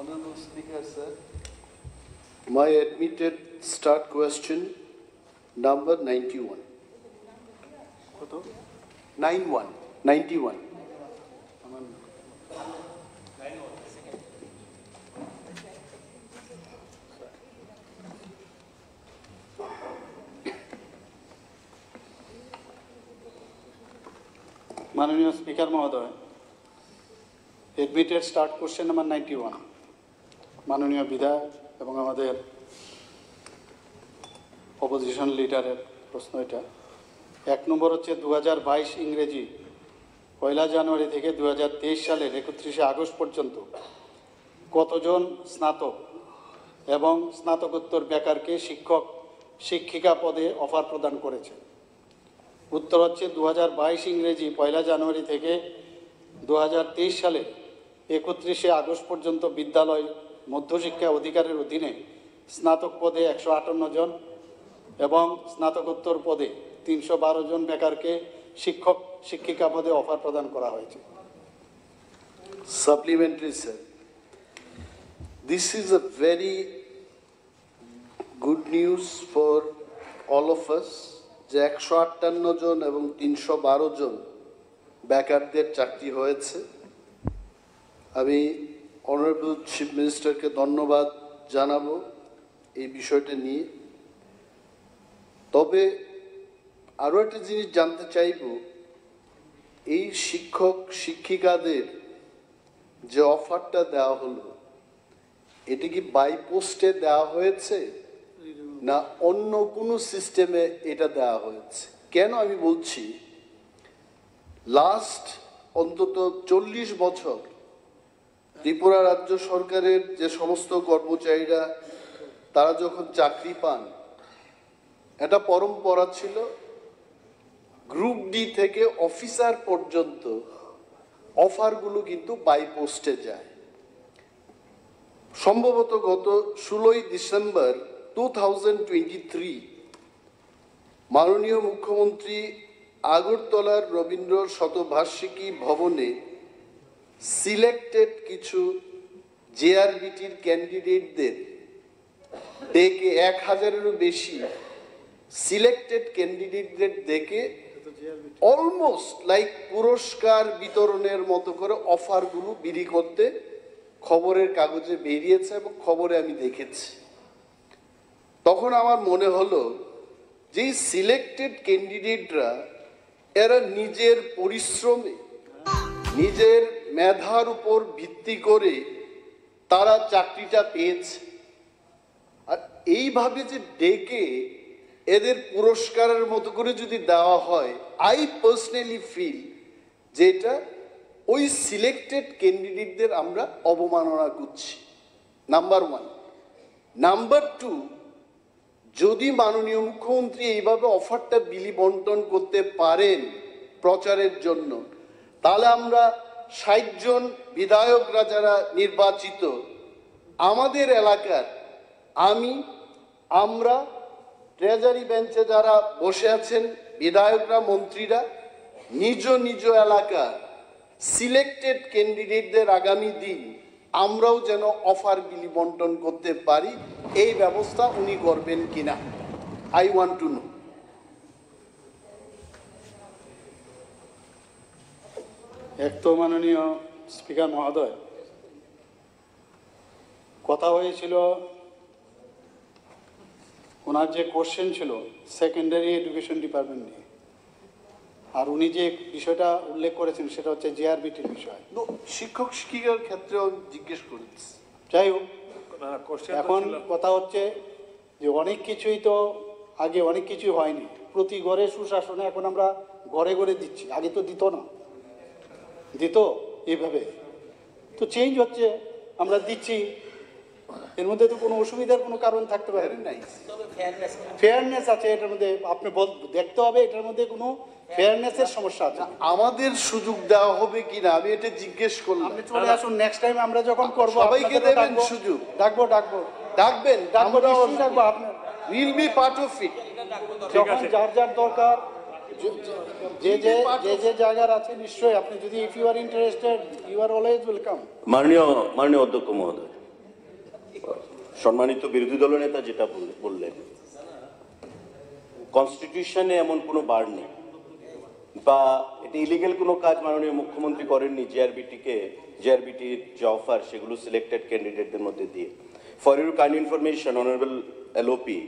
Honorable Speaker, sir, my admitted start question number 91. 91. মাননীয় speaker মহোদয়, admitted start question number 91, মাননীয় বিধায়ক এবং আমাদের অপোজিশন লিডারের প্রশ্ন। এটা 1 নম্বর হচ্ছে 2022 ইংরেজি 1 জানুয়ারি থেকে 2023 সালের 31 আগস্ট পর্যন্ত কতজন স্নাতক এবং স্নাতকোত্তর বেকারকে শিক্ষক শিক্ষিকা পদে অফার প্রদান করেছে? উত্তর হচ্ছে 2022 ইংরেজি 1 জানুয়ারি থেকে 2023 সালের 31 আগস্ট পর্যন্ত বিদ্যালয় মধ্যশিক্ষা অধিকারের অধীনে স্নাতক পদে 158 জন এবং স্নাতকোত্তর পদে 312 জন বেকারকে শিক্ষক শিক্ষিকা পদে অফার প্রদান করা হয়েছে। Supplementary, sir. This is a very good news for all of us. যে 158 জন এবং 312 জন বেকারদের চাকরি হয়েছে। আমি অনারেবল চিফ মিনিস্টারকে ধন্যবাদ জানাবো এই বিষয়টা নিয়ে। তবে আরও একটা জিনিস জানতে চাইব, এই শিক্ষক শিক্ষিকাদের যে অফারটা দেওয়া হলো, এটা কি বাই পোস্টে দেওয়া হয়েছে না অন্য কোনো সিস্টেমে এটা দেওয়া হয়েছে? কেন আমি বলছি, লাস্ট অন্তত 40 বছর ত্রিপুরা রাজ্য সরকারের যে সমস্ত কর্মচারীরা তারা যখন চাকরি পান, এটা পরম্পরা ছিল গ্রুপ ডি থেকে অফিসার পর্যন্ত অফারগুলো কিন্তু বাই পোস্টে যায়। সম্ভবত গত 16 ডিসেম্বর 2023 মাননীয় মুখ্যমন্ত্রী আগরতলার রবীন্দ্র শতবার্ষিকী ভবনে সিলেক্টেড কিছু জেআরবিটির ক্যান্ডিডেটদের ডেকে 1000-এরও বেশি সিলেক্টেড ক্যান্ডিডেটদের ডেকে অলমোস্ট লাইক পুরস্কার বিতরণের মতো করে অফারগুলো বিলি করতে খবরের কাগজে বেরিয়েছে এবং খবরে আমি দেখেছি। তখন আমার মনে হলো যে সিলেক্টেড ক্যান্ডিডেটরা এরা নিজের পরিশ্রমে নিজের মেধার উপর ভিত্তি করে তারা চাকরিটা পেয়েছে, আর এইভাবে যে ডেকে এদের পুরস্কারের মতো করে যদি দেওয়া হয়, আই পার্সোনালি ফিল যে এটা ওই সিলেক্টেড ক্যান্ডিডেটদের আমরা অবমাননা করছি, নাম্বার 1। নাম্বার 2, যদি মাননীয় মুখ্যমন্ত্রী এইভাবে অফারটা বিলি বন্টন করতে পারেন প্রচারের জন্য, তাহলে আমরা 60 জন বিধায়করা যারা নির্বাচিত আমাদের এলাকার, আমরা ট্রেজারি বেঞ্চে যারা বসে আছেন বিধায়করা মন্ত্রীরা, নিজ নিজ এলাকার সিলেক্টেড ক্যান্ডিডেটদের আগামী দিন আমরাও যেন অফার বিলি বন্টন করতে পারি, এই ব্যবস্থা উনি করবেন কিনা, আই ওয়ান্ট টু নো। এক তো মাননীয় স্পিকার মহোদয়, কথা হয়েছিল ওনার যে কোশ্চেন ছিল সেকেন্ডারি এডুকেশন ডিপার্টমেন্ট নিয়ে, আর উনি যে বিষয়টা উল্লেখ করেছেন সেটা হচ্ছে জেআরবিটির বিষয়। শিক্ষক শিক্ষিকার ক্ষেত্রেও জিজ্ঞেস করেছি। যাই হোক, এখন কথা হচ্ছে যে অনেক কিছুই তো আগে অনেক কিছুই হয়নি, প্রতি ঘরে সুশাসনে এখন আমরা ঘরে ঘরে দিচ্ছি, আগে তো দিত না, দিত এইভাবে, তো চেঞ্জ হচ্ছে, আমরা দিচ্ছি, এর মধ্যে তো কোনো অসুবিধার কোনো কারণ থাকতে পারে না। ফেয়ারনেস আছে এটার মধ্যে, আপনি দেখতে হবে এটার মধ্যে কোনো ফেয়ারনেসের সমস্যা আছে। আমাদের সুযোগ দেওয়া হবে কিনা আমি এটা জিজ্ঞেস করলাম। আপনি চলে আসুন, নেক্সট টাইম আমরা যখন করব সবাইকে দেবেন সুযোগ। ডাকবেন আপনার will be part of it. যখন যার যার দরকার যে যে যে যে জায়গার আছে নিশ্চয়ই, আপনি যদি if you are interested you are always welcome. মাননীয় অধ্যক্ষ মহোদয়, সম্মানিত বিরোধী দলনেতা যেটা বললেন, কনস্টিটিউশনে এমন কোনো বার নেই বা এটা ইলিগেল কোনো কাজ মাননীয় মুখ্যমন্ত্রী করেননি জিআরবিটির যে অফার সেগুলো সিলেক্টেড ক্যান্ডিডেটদের মধ্যে দিয়ে। For your kind information honourable LOP,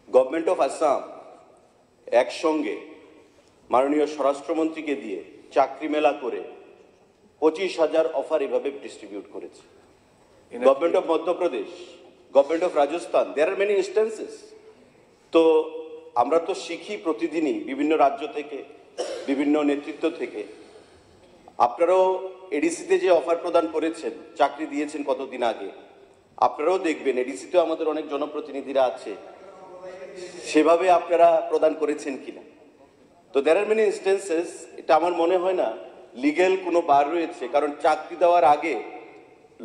government of Assam একসঙ্গে মাননীয় স্বরাষ্ট্রমন্ত্রীকে দিয়ে চাকরি মেলা করে 25,000 অফার এভাবে ডিস্ট্রিবিউট করেছে। Government of Madhya Pradesh, government of Rajasthan, there are many instances. তো আমরা তো শিখি প্রতিদিনই বিভিন্ন রাজ্য থেকে, বিভিন্ন নেতৃত্ব থেকে। আপনারাও এডিসিতে যে অফার প্রদান করেছেন, চাকরি দিয়েছেন কতদিন আগে, আপনারাও দেখবেন এডিসিতেও আমাদের অনেক জনপ্রতিনিধিরা আছে, সেভাবে আপনারা প্রদান করেছেন কিনা। তো দেয়ার আর মেনি ইনস্ট্যান্সেস। এটা আমার মনে হয় না লিগেল কোনো বার রয়েছে, কারণ চাকরি দেওয়ার আগে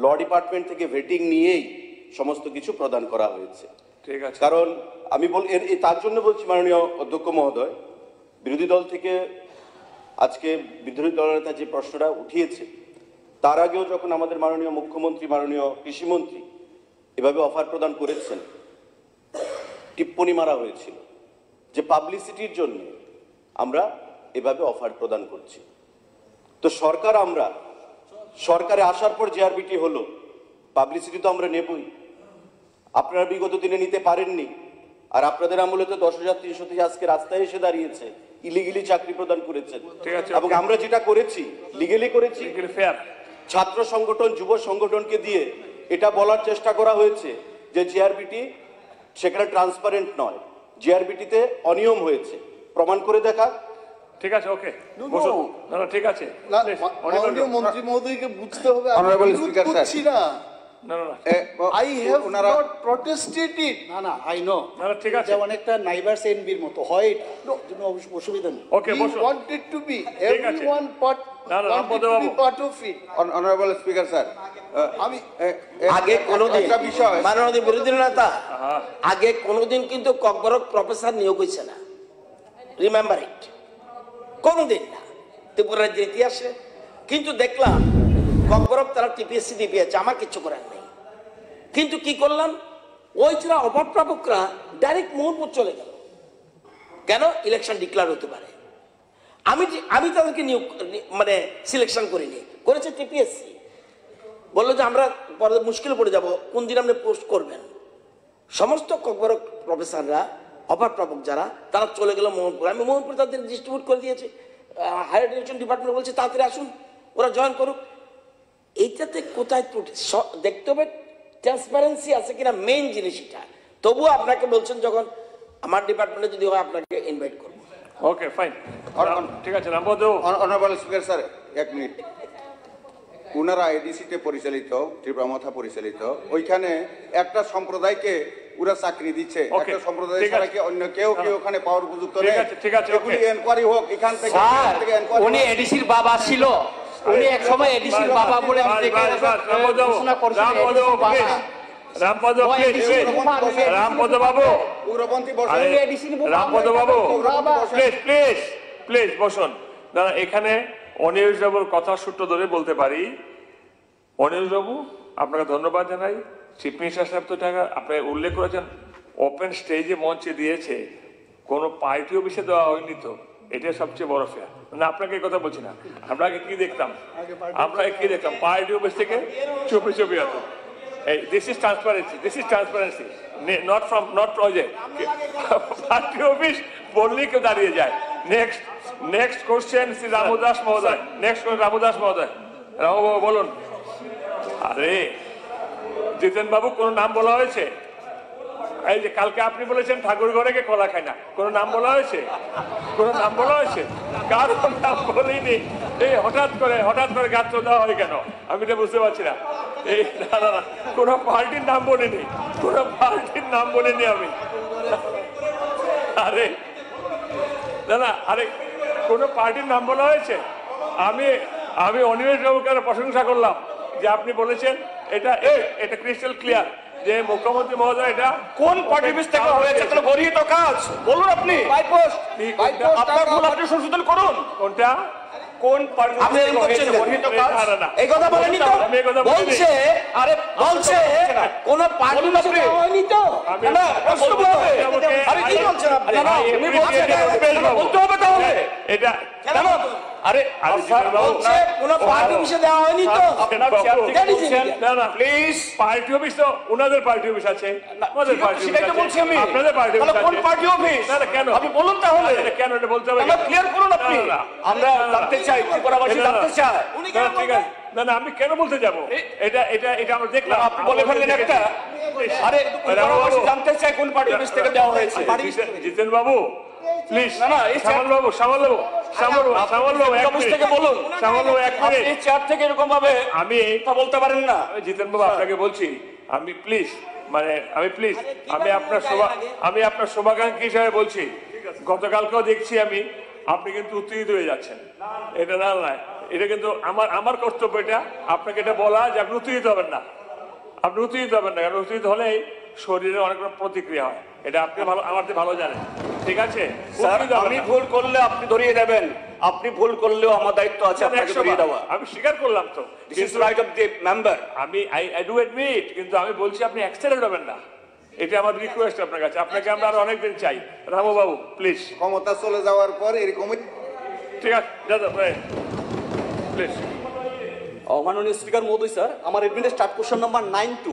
ল ডিপার্টমেন্ট থেকে ভেটিং নিয়েই সমস্ত কিছু প্রদান করা হয়েছে। ঠিক আছে, কারণ আমি তার জন্য বলছি মাননীয় অধ্যক্ষ মহোদয়, বিরোধী দল থেকে আজকে বিরোধী দলনেতা যে প্রশ্নটা উঠিয়েছে, তার আগেও যখন আমাদের মাননীয় মুখ্যমন্ত্রী, মাননীয় কৃষিমন্ত্রী এভাবে অফার প্রদান করেছেন, টিপ্পনি মারা হয়েছিল যে পাবলিসিটির জন্য আমরা এভাবে অফার প্রদান করছি। তো সরকারে আসার পর জিআরবিটি হলো, পাবলিসিটি তো আমরা নেবই। আপনারা বিগত দিনে নিতে পারেননি, আর আপনাদের আমলে তো 10,300 থেকে আজকে রাস্তায় এসে দাঁড়িয়েছে, ইলিগেলি চাকরি প্রদান করেছেন। ঠিক আছে, এবং আমরা যেটা করেছি লিগেলি করেছি। ফেয়ার। ছাত্র সংগঠন, যুব সংগঠনকে দিয়ে এটা বলার চেষ্টা করা হয়েছে যে জিআরবিটি সেখানে ট্রান্সপারেন্ট নয়, জিআরবিটিতে অনিয়ম হয়েছে, প্রমাণ করে দেখা। ঠিক আছে, ওকে, No, বসুন। no. না না, ঠিক আছে, না, Please, মাননীয় মন্ত্রী মহোদয়কে বুঝতে হবে, আমি Honorable বিরোধ Speaker, sir. করছি না। না না না, I have not protested it. না না, আই নো, না, না, ঠিক আছে। যেমন একটা নাইবার্স এনবির মতো হয়, জন্য অসুবিধা নেই। ওকে, We বসুন। wanted to be, ঠিক আছে। everyone না, না, wanted to be Rampada part of it. Honourable speaker sir, আমি আগে কোনোদিন একটা বিষয় মাননীয় বিরোধী নেতা হ্যাঁ। আগে কোনোদিন কিন্তু ককবরক প্রফেসর নিয়োগ হয়েছে না, রিমেম্বার ইট, কোনোদিন না ত্রিপুরা রাজ্যের ইতিহাসে। কিন্তু দেখলাম ককবরক তারা টিপিএসসি দিয়েছে, আমার কিচ্ছু করার নেই। কিন্তু কি করলাম, ওই যারা অভাবপ্রাপকরা ডাইরেক্ট মোহনপুর চলে গেল, কেন ইলেকশন ডিক্লেয়ার হতে পারে। আমি তাদেরকে নিয়োগ মানে সিলেকশন করিনি, করেছে টিপিএসসি। বললো যে আমরা পরে মুশকিলে পড়ে যাব, কোন দিন আপনি পোস্ট করবেন। সমস্ত ককবরক প্রফেসররা, অভাবপ্রাপক যারা, তারা চলে গেল মোহনপুর। আমি মোহনপুর তাদের ডিস্ট্রিবিউট করে দিয়েছি, হায়ার এডুকেশন ডিপার্টমেন্ট বলছে তাড়াতাড়ি আসুন, ওরা জয়েন করুক। এইটাতে কোথায় ত্রুটি দেখতে হবে, ট্রান্সপারেন্সি আছে কিনা, মেইন জিনিস এটা। তবুও আপনাকে বলছেন যখন আমার ডিপার্টমেন্টে যদি হয় আপনাকে ইনভাইট করবো। ওকে, ফাইন, ঠিক আছে। Rampada, honourable speaker sir, 1 minute. ওনারা এডিসিতে পরিচালিত, ত্রিপুরামথা পরিচালিত, ওইখানে একটা সম্প্রদায়কে ওরা চাকরি দিচ্ছে, Okay, একটা সম্প্রদায় ঠিক ছাড়া আছে। কি অন্য কেউ কি ওখানে পাওয়ার উপযুক্ত ঠিক নেই? আছে, ঠিক আছে, এগুলি okay. এনকোয়ারি হোক এখান থেকে, স্যার, এখান থেকে inquiry উনি হোক। এডিসির বাবা ছিল, উনি এক সময় এডিসির বাবা বলে নিজেকে ঘোষণা করেছিলেন, এডিসির বাবা। রামপদ, ও এডিসির বাবা, উনি এডিসির রামপদ বাবা। বাবু, উগ্রপন্থী আরে, বসে উনি এডিসির বাবা, রামপদ বাবু, বাবা। প্লিজ বসুন। না, এখানে অনিল বাবুর কথা সূত্র ধরে বলতে পারি, অনিল বাবু আপনাকে ধন্যবাদ জানাই। চিফ মিনিস্টার সাহেব তো টাকা আপনি উল্লেখ করেছেন, ওপেন স্টেজে মঞ্চে দিয়েছে, কোনো পার্টি অফিসে দেওয়া হয়নি, তো এটাই সবচেয়ে বড় ফেয়ার। না, আপনাকে এই কথা বলছি না, আপনাকে কি দেখতাম, পার্টি অফিস থেকে চুপি হতো। This is transparency, not project. Party office বললেই কেউ দাঁড়িয়ে যায়। নেক্সট কোশ্চেন রামদাস মহোদয়, রামবাবু বলুন। আরে জিতেন বাবু, কোন নাম বলা হয়েছে? এই যে কালকে আপনি বলেছেন ঠাকুর ঘরে কে কলা খায় না, কোন নাম বলা হয়েছে? কার নাম বলিনি। এই হঠাৎ করে গাছ দেওয়া হয় কেন, আমি এটা বুঝতে পারছি না। এই না, কোন পার্টির নাম বলিনি, আমি। আরে কোন পার্টির নাম বলা হয়েছে? আমি অনিমেষ বাবুকে প্রশংসা করলাম যে আপনি বলেছেন এটা ক্রিস্টাল ক্লিয়ার যে মুখ্যমন্ত্রী মহোদয় এটা কোন পার্টি অফিস থেকে হয়েছে, তাহলে গরিত কাজ বলুন আপনি। বাইপোস্ট, আপনার ভুল আপনি সংশোধন করুন। কোনটা? কোন পার্টি আপনি এরকম করছেন কেন? বর্ণিত কাজ না, না। এই কথা বলেনি তো, আমি এই কথা বলিনি। বলছে আরে বলছে কোন পার্টি বলুন আপনি। হয়নি তো। আমি- না, প্রশ্ন বলতে করতে হবে। হবে। আরে কি বলছেন আপনি? না, উনি বলছেন বলতে হবে তাহলে। এটা কেন বলতে হবে? আরে আরে জিতেন বাবু, বলছে কোন পার্টি অফিসে দেওয়া হয়নি তো। আপনার চেয়ার থেকে That is বলছেন India. না না প্লিজ পার্টি অফিস তো ওনাদের পার্টি অফিস আছে, আমাদের পার্টি অফিস সেটাই তো আছে, বলছি আমি। আপনাদের পার্টি তাহলে অফিস কোন আছে। Party office? না না কেন আপনি বলুন তাহলে। না, না, কেন এটা বলতে হবে আমরা কেন? ক্লিয়ার করুন আপনি। না, না, আমরা না, না, জানতে চাই, ত্রিপুরাবাসী না, না, জানতে চায়। উনি না, কেন ঠিক বলবেন? আছে। না না আমি কেন বলতে যাব? এটা এটা এটা আমরা দেখলাম। আপনি বলে ফেললেন একটা। আরে ত্রিপুরাবাসী জানতে চায় কোন পার্টি অফিস থেকে দেওয়া হয়েছে। জিতেন বাবু প্লিজ, না, না, এই শ্যামল বাবু, শ্যামল বাবু, শ্যামল বাবু, শ্যামল বাবু, এক অফিস মিনিট। থেকে বলুন। শ্যামল বাবু, এক আপনি মিনিট। চেয়ার থেকে এরকম ভাবে আমি কথা বলতে পারেন না। জিতেন বাবু আপনাকে বলছি, আমি প্লিজ আমি আপনার শুভাকাঙ্ক্ষী হিসাবে বলছি, গতকালকেও দেখছি আপনি কিন্তু উত্তেজিত হয়ে যাচ্ছেন। এটা না নয়, এটা কিন্তু আমার কর্তব্য এটা আপনাকে এটা বলা যে আপনি উত্তেজিত হবেন না, আপনি উত্তেজিত হবেন না, কারণ উত্তেজিত হলেই শরীরে অনেক রকম প্রতিক্রিয়া হয়, এটা আপনি ভালো আমার চেয়ে ভালো জানেন, ঠিক আছে? স্যার, উত্তেজিত হবেন আমি না। ভুল করলে আপনি ধরিয়ে দেবেন, আপনি ভুল করলেও আমার দায়িত্ব আছে আপনাকে 100 ধরিয়ে বার। দেওয়া। আমি স্বীকার করলাম তো, this is right of the member. আমি আই ডু এডমিট, কিন্তু আমি বলছি আপনি এক্সেলেন্ট হবেন না, এটা আমার রিকোয়েস্ট আপনার কাছে। আপনাকে আমরা আরো অনেকদিন চাই। রামু বাবু প্লিজ। ক্ষমতা চলে যাওয়ার পর এরকমই ঠিক আছে, যাদব প্লিজ। মাননীয় স্পিকার মহোদয় স্যার, আমার এডমিনের স্টার্ট কোশ্চেন নাম্বার 9 টু